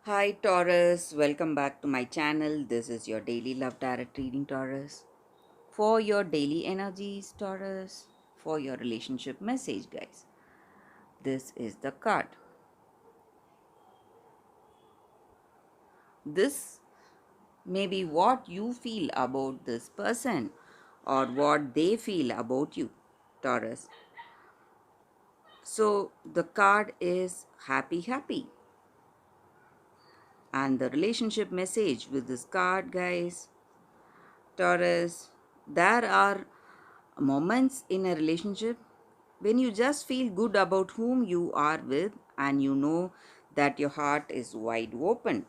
Hi Taurus, welcome back to my channel. This is your daily love tarot reading, Taurus. For your daily energies, Taurus, for your relationship message, guys. This is the card. This may be what you feel about this person or what they feel about you, Taurus. So the card is happy, happy. And the relationship message with this card, guys, Taurus, there are moments in a relationship when you just feel good about whom you are with and you know that your heart is wide open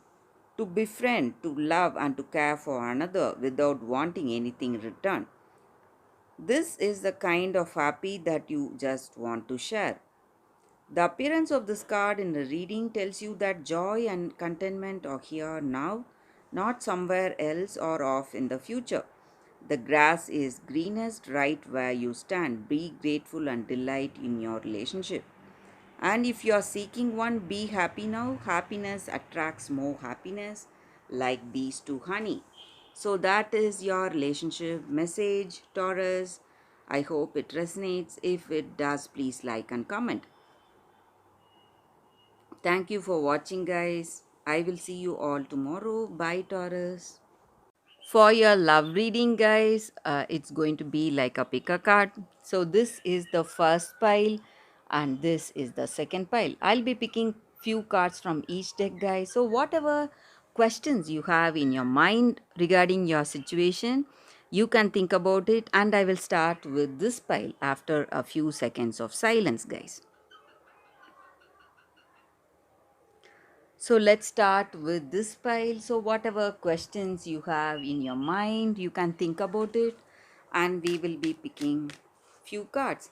to befriend, to love, and to care for another without wanting anything in return. This is the kind of happy that you just want to share. The appearance of this card in the reading tells you that joy and contentment are here now, not somewhere else or off in the future. The grass is greenest right where you stand. Be grateful and delight in your relationship. And if you are seeking one, be happy now. Happiness attracts more happiness, like bees to honey. So, that is your relationship message, Taurus. I hope it resonates. If it does, please like and comment. Thank you for watching, guys. I will see you all tomorrow. Bye, Taurus. For your love reading, guys, it's going to be like a pick a card. So this is the first pile and this is the second pile. I'll be picking few cards from each deck, guys. So whatever questions you have in your mind regarding your situation, you can think about it, and I will start with this pile after a few seconds of silence, guys. So let's start with this pile. So whatever questions you have in your mind, you can think about it, and we will be picking few cards.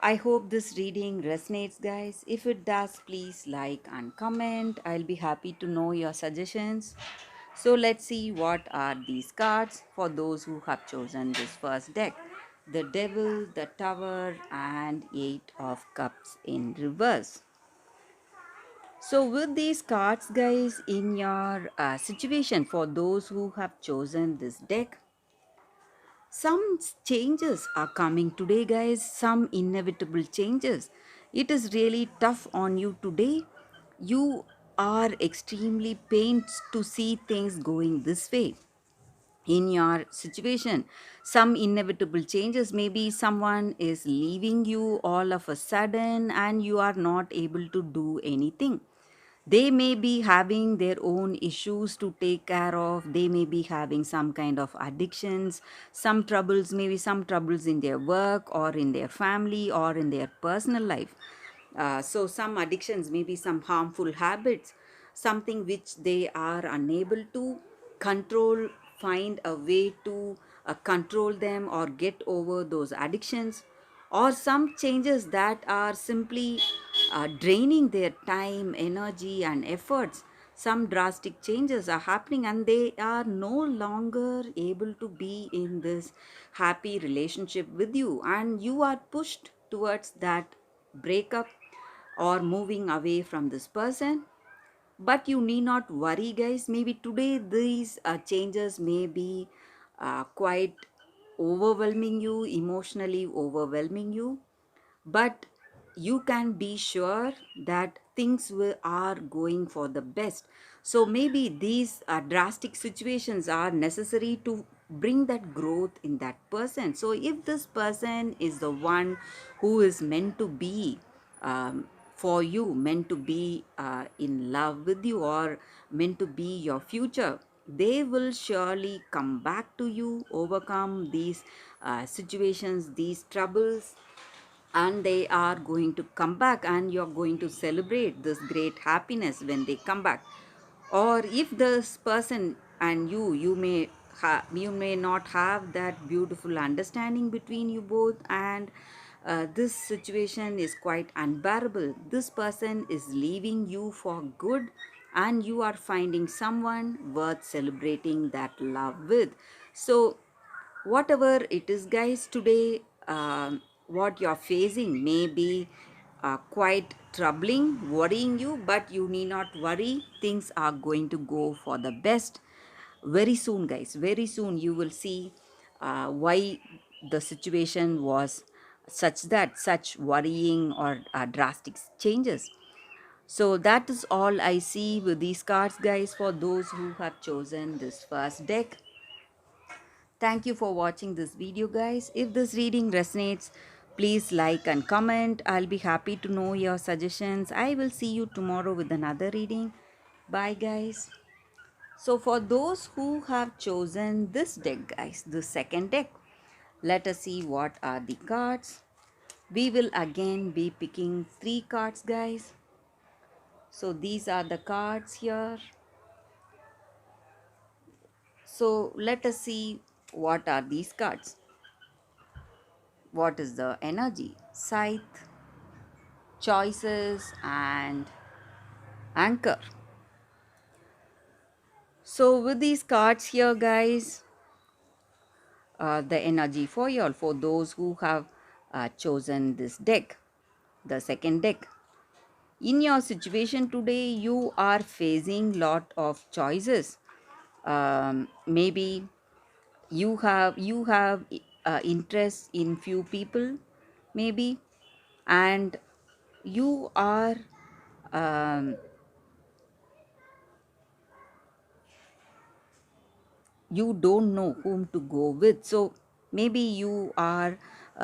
I hope this reading resonates, guys. If it does, please like and comment. I'll be happy to know your suggestions. So let's see what are these cards for those who have chosen this first deck. The Devil, the Tower, and Eight of Cups in reverse. So, with these cards, guys, in your situation, for those who have chosen this deck, some changes are coming today, guys, some inevitable changes. It is really tough on you today. You are extremely pained to see things going this way in your situation. Some inevitable changes, maybe someone is leaving you all of a sudden and you are not able to do anything. They may be having their own issues to take care of. They may be having some kind of addictions, some troubles, maybe some troubles in their work or in their family or in their personal life. So some addictions, maybe some harmful habits, something which they are unable to control, find a way to control them or get over those addictions, or some changes that are simply draining their time, energy, and efforts. Some drastic changes are happening and they are no longer able to be in this happy relationship with you, and you are pushed towards that breakup or moving away from this person. But you need not worry, guys. Maybe today these changes may be quite overwhelming you, emotionally overwhelming you, but you can be sure that are going for the best. So maybe these drastic situations are necessary to bring that growth in that person. So if this person is the one who is meant to be for you, meant to be in love with you, or meant to be your future, they will surely come back to you, overcome these situations, these troubles, and they are going to come back, and you're going to celebrate this great happiness when they come back. Or if this person and you may not have that beautiful understanding between you both, and this situation is quite unbearable. This person is leaving you for good, and you are finding someone worth celebrating that love with. So whatever it is, guys, today what you're facing, maybe quite troubling, worrying you, but you need not worry. Things are going to go for the best very soon, guys. Very soon, you will see why the situation was such that such worrying or drastic changes. So, that is all I see with these cards, guys, for those who have chosen this first deck. Thank you for watching this video, guys. If this reading resonates, please like and comment. I'll be happy to know your suggestions. I will see you tomorrow with another reading. Bye, guys. So for those who have chosen this deck, guys, the second deck, let us see what are the cards. We will again be picking 3 cards, guys. So these are the cards here. So let us see what are these cards. What is the energy? Scythe, choices, and anchor. So with these cards here, guys, the energy for y'all, for those who have chosen this deck, the second deck. In your situation today, you are facing lot of choices. Maybe you have interest in few people, maybe, and you are um, you don't know whom to go with. So maybe you are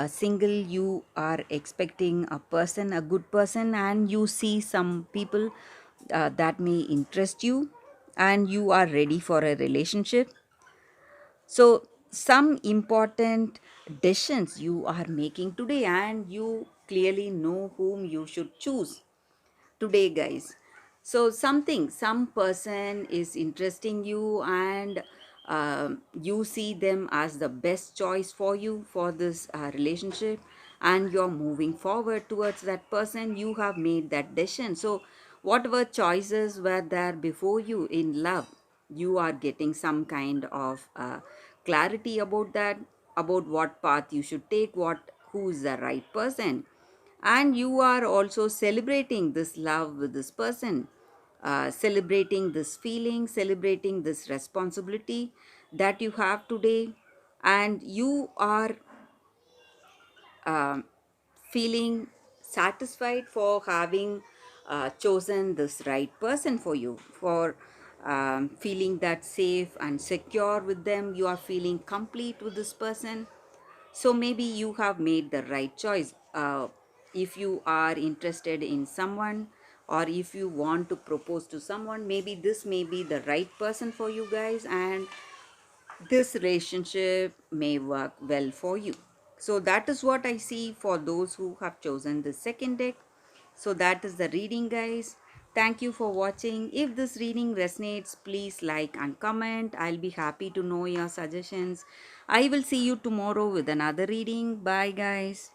single, you are expecting a person, a good person, and you see some people that may interest you, and you are ready for a relationship. So some important decisions you are making today, and you clearly know whom you should choose today, guys. So some person is interesting you, and you see them as the best choice for you for this relationship, and you're moving forward towards that person. You have made that decision. So whatever choices were there before you in love, you are getting some kind of clarity about that, about what path you should take, what who is the right person, and you are also celebrating this love with this person, celebrating this feeling, celebrating this responsibility that you have today, and you are um, feeling satisfied for having chosen this right person for you, for feeling that safe and secure with them. You are feeling complete with this person. So maybe you have made the right choice. If you are interested in someone, or if you want to propose to someone, maybe this may be the right person for you guys, and this relationship may work well for you. So that is what I see for those who have chosen the second deck. So that is the reading, guys. Thank you for watching. If this reading resonates, please like and comment. I'll be happy to know your suggestions. I will see you tomorrow with another reading. Bye, guys.